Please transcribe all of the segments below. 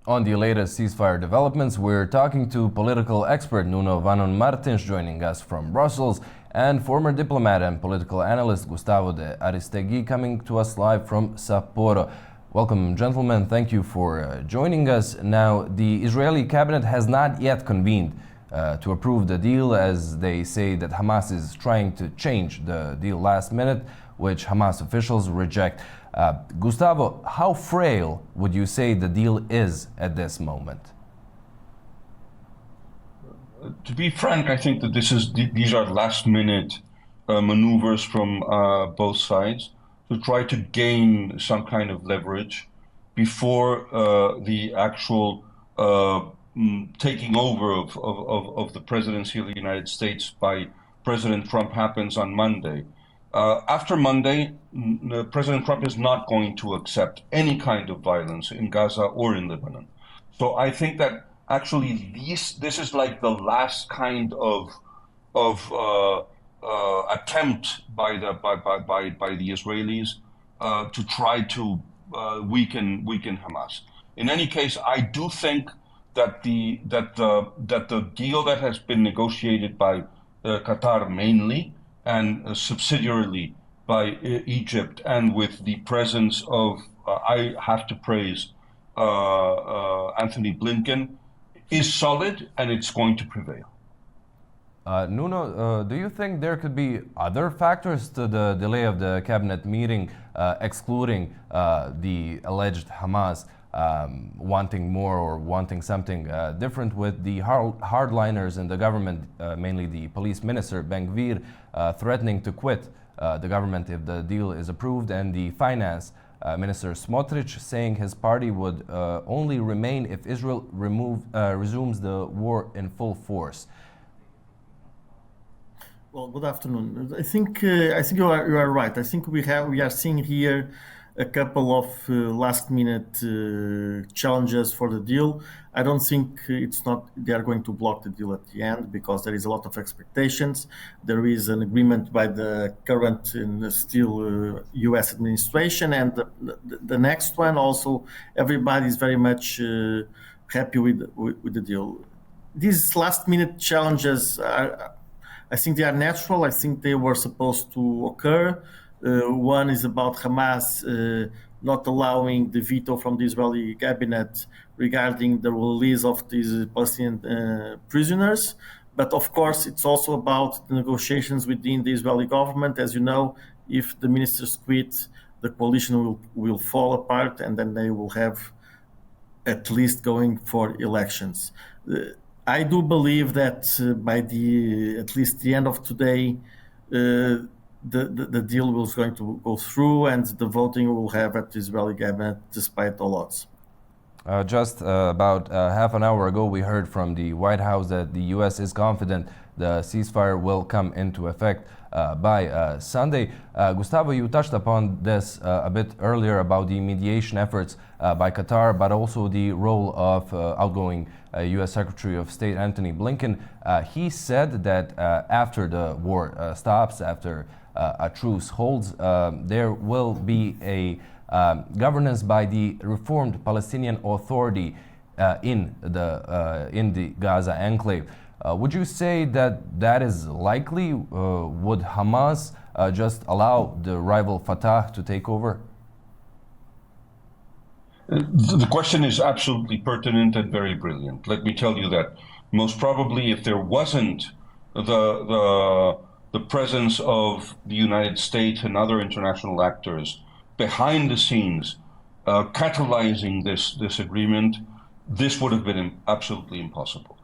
On the latest ceasefire developments, we're talking to political expert Nuno Vanon Martins, joining us from Brussels, and former diplomat and political analyst Gustavo de Aristegui, coming to us live from Sapporo. Welcome, gentlemen. Thank you for joining us. Now, the Israeli cabinet has not yet convened to approve the deal, as they say that Hamas is trying to change the deal last minute, which Hamas officials reject. Gustavo, how frail would you say the deal is at this moment? To be frank, I think that these are last-minute maneuvers from both sides to try to gain some kind of leverage before the actual taking over of the presidency of the United States by President Trump happens on Monday. After Monday, President Trump is not going to accept any kind of violence in Gaza or in Lebanon. So I think that actually this is like the last kind of attempt by the Israelis to try to weaken Hamas. In any case, I do think that the deal that has been negotiated by Qatar mainly, and subsidiarily by Egypt, and with the presence of, I have to praise Anthony Blinken, is solid, and it's going to prevail. Nuno, do you think there could be other factors to the delay of the cabinet meeting, excluding the alleged Hamas wanting more or wanting something different, with the hardliners in the government, mainly the police minister Ben-Gvir, threatening to quit the government if the deal is approved, and the finance minister Smotrich saying his party would only remain if Israel resumes the war in full force? Well, good afternoon. I think you are right. I think we are seeing here a couple of last-minute challenges for the deal. I don't think they are going to block the deal at the end, because there is a lot of expectations. There is an agreement by the current and still U.S. administration, and the next one also. Everybody is very much happy with the deal. These last-minute challenges I think they are natural. I think they were supposed to occur. One is about Hamas not allowing the veto from the Israeli cabinet regarding the release of these Palestinian prisoners. But of course, it's also about the negotiations within the Israeli government. As you know, if the ministers quit, the coalition will fall apart, and then they will have at least going for elections. I do believe that by at least the end of today, the deal was going to go through, and the voting will have at the Israeli cabinet despite all odds. Just about half an hour ago, we heard from the White House that the U.S. is confident the ceasefire will come into effect by Sunday. Gustavo, you touched upon this a bit earlier about the mediation efforts by Qatar, but also the role of outgoing U.S. Secretary of State Anthony Blinken. He said that after the war stops, after a truce holds, there will be a governance by the reformed Palestinian Authority in the Gaza enclave. Would you say that is likely? Would Hamas just allow the rival Fatah to take over? The question is absolutely pertinent and very brilliant. Let me tell you that most probably, if there wasn't the presence of the United States and other international actors behind the scenes catalyzing this agreement, this would have been absolutely impossible.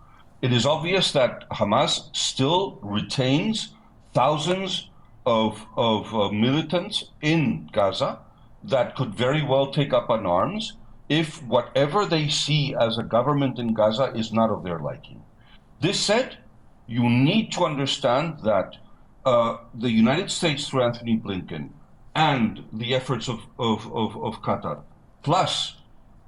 It is obvious that Hamas still retains thousands of militants in Gaza that could very well take up arms if whatever they see as a government in Gaza is not of their liking. This said, you need to understand that the United States, through Anthony Blinken, and the efforts of Qatar, plus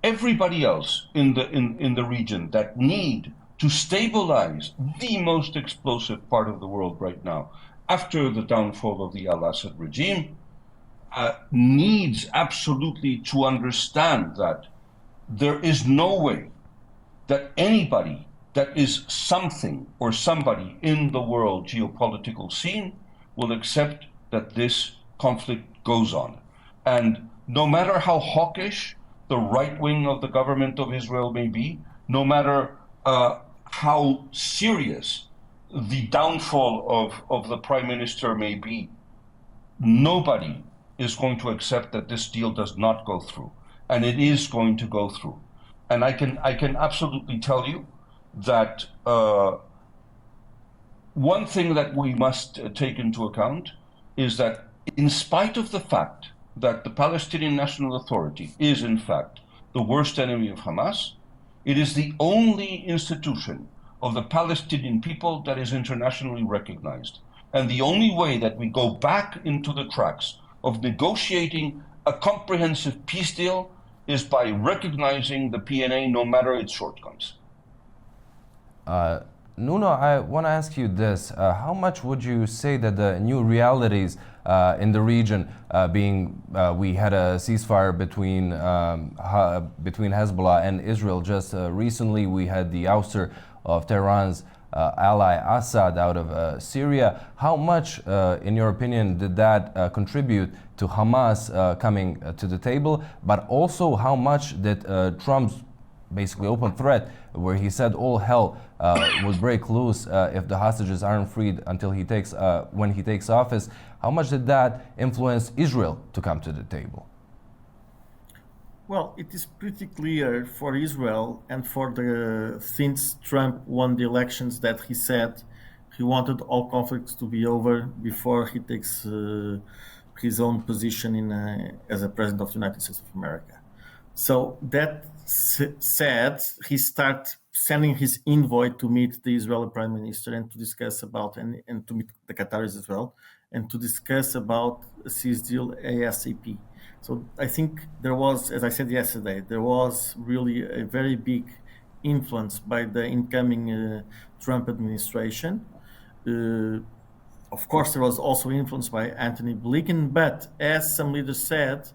everybody else in the region that need to stabilize the most explosive part of the world right now, after the downfall of the al-Assad regime, needs absolutely to understand that there is no way that anybody that is something or somebody in the world geopolitical scene will accept that this conflict goes on. And no matter how hawkish the right wing of the government of Israel may be, no matter how serious the downfall of the prime minister may be, nobody is going to accept that this deal does not go through, and it is going to go through. And I can absolutely tell you that one thing that we must take into account is that in spite of the fact that the Palestinian National Authority is in fact the worst enemy of Hamas, it is the only institution of the Palestinian people that is internationally recognized. And the only way that we go back into the tracks of negotiating a comprehensive peace deal is by recognizing the PNA no matter its shortcomings. Nuno, I want to ask you this. How much would you say that the new realities in the region, being we had a ceasefire between Hezbollah and Israel just recently, we had the ouster of Tehran's ally Assad out of Syria. How much, in your opinion, did that contribute to Hamas coming to the table? But also, how much did Trump's basically open threat, where he said all hell would break loose if the hostages aren't freed until he takes when he takes office? How much did that influence Israel to come to the table? Well, it is pretty clear for Israel and for since Trump won the elections that he said he wanted all conflicts to be over before he takes his own position as a president of the United States of America. So that said, he started sending his envoy to meet the Israeli prime minister and to discuss about, and to meet the Qataris as well, and to discuss about a peace deal ASAP. So I think there was, as I said yesterday, there was really a very big influence by the incoming Trump administration. Of course, there was also influence by Antony Blinken, but as some leaders said,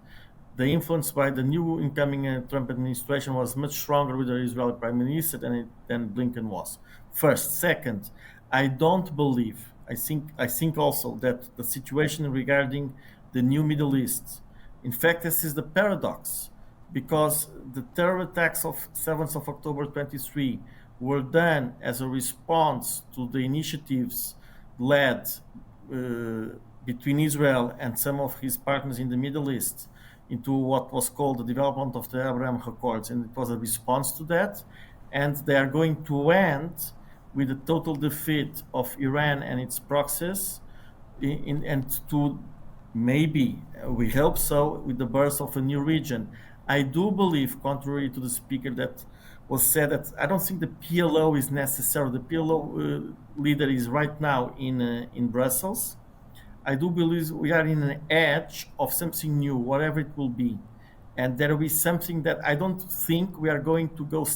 the influence by the new incoming Trump administration was much stronger with the Israeli prime minister than Blinken was. First. Second, I don't believe, I think also that the situation regarding the new Middle East, in fact, this is the paradox, because the terror attacks of 7th of October 23 were done as a response to the initiatives led between Israel and some of his partners in the Middle East into what was called the development of the Abraham Accords, and it was a response to that. And they are going to end with the total defeat of Iran and its proxies, and to maybe, we hope so, with the birth of a new region. I do believe, contrary to the speaker that was said, that I don't think the PLO is necessary. The PLO leader is right now in Brussels. I do believe we are in an edge of something new, whatever it will be. And there will be something that I don't think we are going to go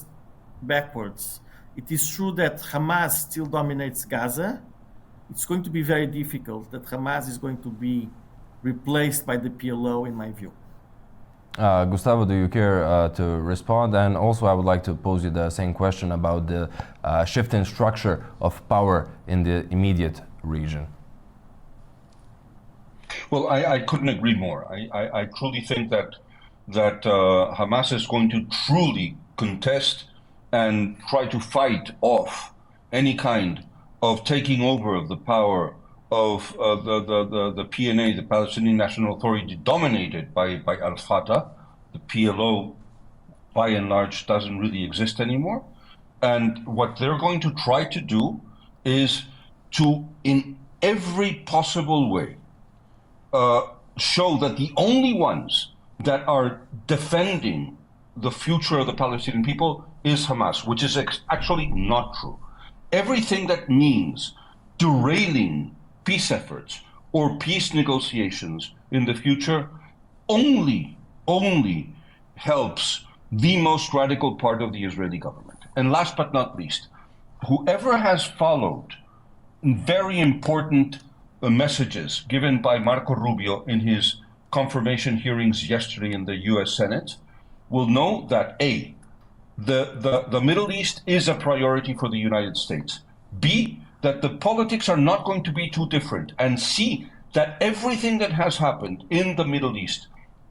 backwards. It is true that Hamas still dominates Gaza. It's going to be very difficult that Hamas is going to be replaced by the PLO, in my view. Gustavo, do you care to respond? And also, I would like to pose you the same question about the shift in structure of power in the immediate region. Well, I couldn't agree more. I truly think that Hamas is going to truly contest and try to fight off any kind of taking over of the power of the PNA, the Palestinian National Authority, dominated by Al-Fatah. The PLO, by and large, doesn't really exist anymore. And what they're going to try to do is to, in every possible way, show that the only ones that are defending the future of the Palestinian people is Hamas, which is actually not true. Everything that means derailing peace efforts or peace negotiations in the future only helps the most radical part of the Israeli government. And last but not least, whoever has followed very important messages given by Marco Rubio in his confirmation hearings yesterday in the US Senate will know that A, the Middle East is a priority for the United States. B, that the politics are not going to be too different. And C, that everything that has happened in the Middle East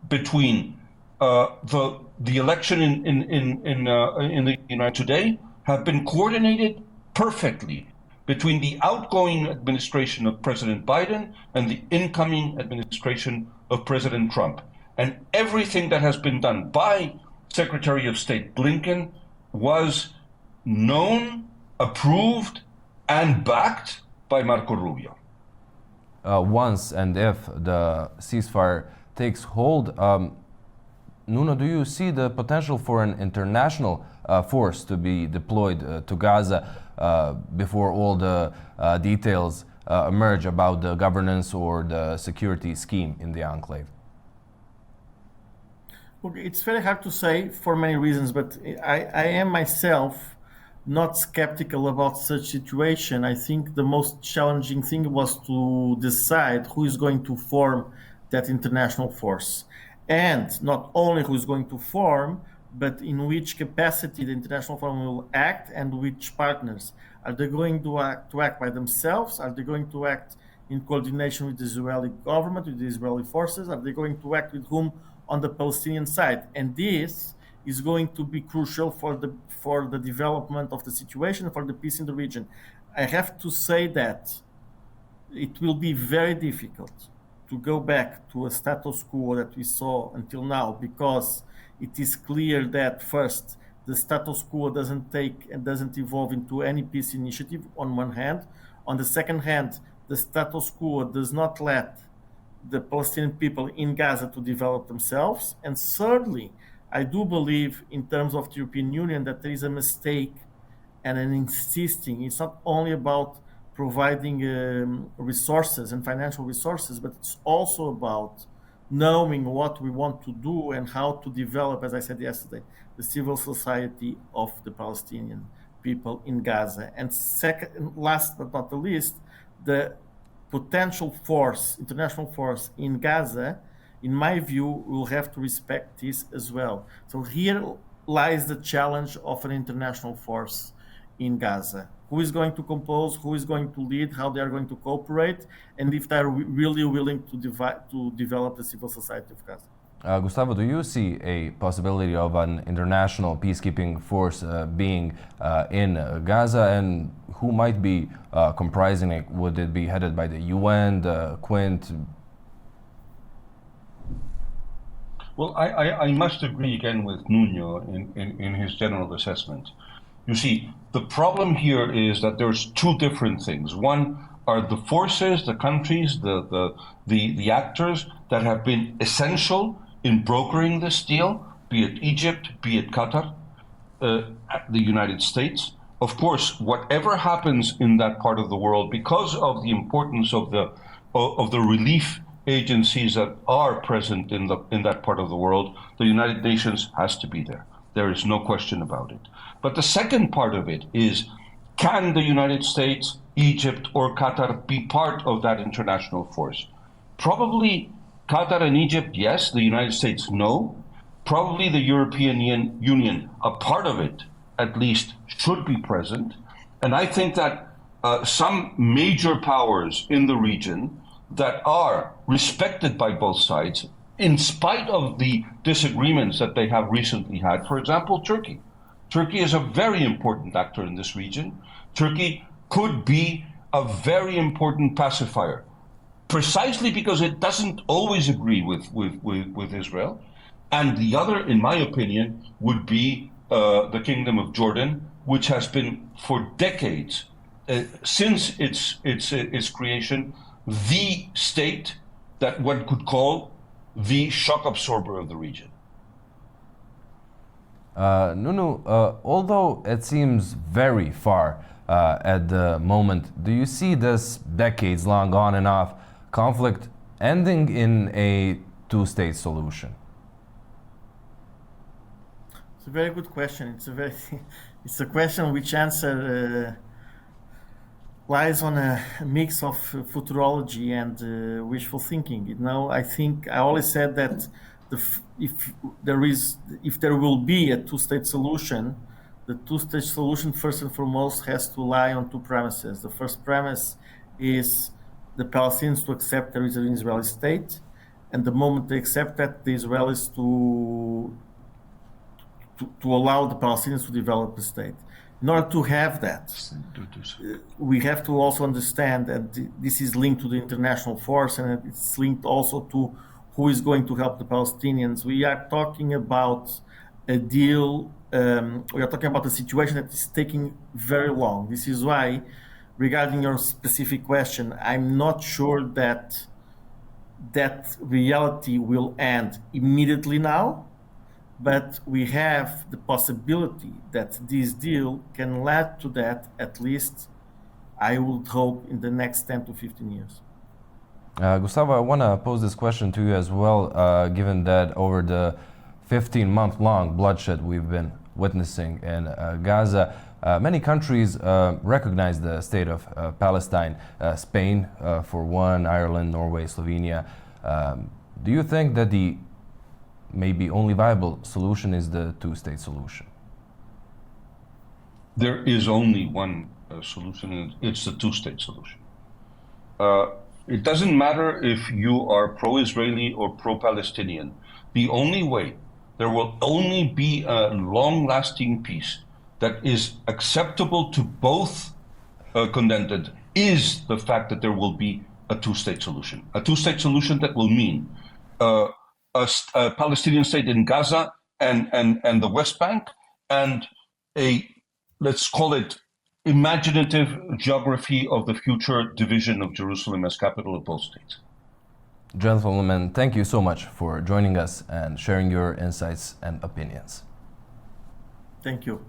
between the election in the United today have been coordinated perfectly between the outgoing administration of President Biden and the incoming administration of President Trump. And everything that has been done by Secretary of State Blinken was known, approved, and backed by Marco Rubio. Once and if the ceasefire takes hold, Nuno, do you see the potential for an international force to be deployed to Gaza before all the details emerge about the governance or the security scheme in the enclave? Look, it's very hard to say for many reasons, but I am myself not skeptical about such situation. I think the most challenging thing was to decide who is going to form that international force. And not only who is going to form, but in which capacity the international forum will act and which partners. Are they going to act by themselves? Are they going to act in coordination with the Israeli government, with the Israeli forces? Are they going to act with whom on the Palestinian side? And this is going to be crucial for the development of the situation, for the peace in the region. I have to say that it will be very difficult to go back to a status quo that we saw until now, because it is clear that first, the status quo doesn't take and doesn't evolve into any peace initiative on one hand. On the second hand, the status quo does not let the Palestinian people in Gaza to develop themselves. And thirdly, I do believe in terms of the European Union that there is a mistake and an insisting. It's not only about providing resources and financial resources, but it's also about knowing what we want to do and how to develop, as I said yesterday, the civil society of the Palestinian people in Gaza. And second, last but not the least, the potential force, international force in Gaza, in my view, will have to respect this as well. So here lies the challenge of an international force in Gaza. Who is going to compose, who is going to lead, how they are going to cooperate, and if they are really willing to develop the civil society of Gaza. Gustavo, do you see a possibility of an international peacekeeping force being in Gaza, and who might be comprising it? Would it be headed by the UN, the Quint? Well, I must agree again with Nuno in his general assessment. You see, the problem here is that there's two different things. One are the forces, the countries, the actors that have been essential in brokering this deal, be it Egypt, be it Qatar, the United States. Of course, whatever happens in that part of the world, because of the importance of the relief agencies that are present in that part of the world, the United Nations has to be there. There is no question about it. But the second part of it is, can the United States, Egypt, or Qatar be part of that international force? Probably Qatar and Egypt, yes. The United States, no. Probably the European Union, a part of it at least, should be present. And I think that some major powers in the region that are respected by both sides, in spite of the disagreements that they have recently had, for example, Turkey. Turkey is a very important actor in this region. Turkey could be a very important pacifier, precisely because it doesn't always agree with Israel. And the other, in my opinion, would be the Kingdom of Jordan, which has been for decades, since its creation, the state that one could call the shock absorber of the region. Nuno, although it seems very far at the moment, do you see this decades-long on and off conflict ending in a two-state solution? It's a very good question. It's a question which answer lies on a mix of futurology and wishful thinking. I think I always said that if there will be a two-state solution, the two-state solution first and foremost has to lie on two premises. The first premise is the Palestinians to accept there is an Israeli state, and the moment they accept that, the Israelis to allow the Palestinians to develop the state. In order to have that, we have to also understand, and this is linked to the international force, and it's linked also to who is going to help the Palestinians. We are talking about a deal, we are talking about a situation that is taking very long. This is why, regarding your specific question, I'm not sure that that reality will end immediately now, but we have the possibility that this deal can lead to that, at least I would hope, in the next 10 to 15 years. Gustavo, I want to pose this question to you as well, given that over the 15-month-long bloodshed we've been witnessing in Gaza, many countries recognize the state of Palestine, Spain for one, Ireland, Norway, Slovenia. Do you think that the maybe only viable solution is the two-state solution? There is only one solution, and it's the two-state solution. It doesn't matter if you are pro-Israeli or pro-Palestinian. The only way there will only be a long-lasting peace that is acceptable to both contended is the fact that there will be a two-state solution. A two-state solution that will mean a Palestinian state in Gaza and the West Bank, and a, let's call it, imaginative geography of the future division of Jerusalem as capital of both states. Gentlemen, thank you so much for joining us and sharing your insights and opinions. Thank you.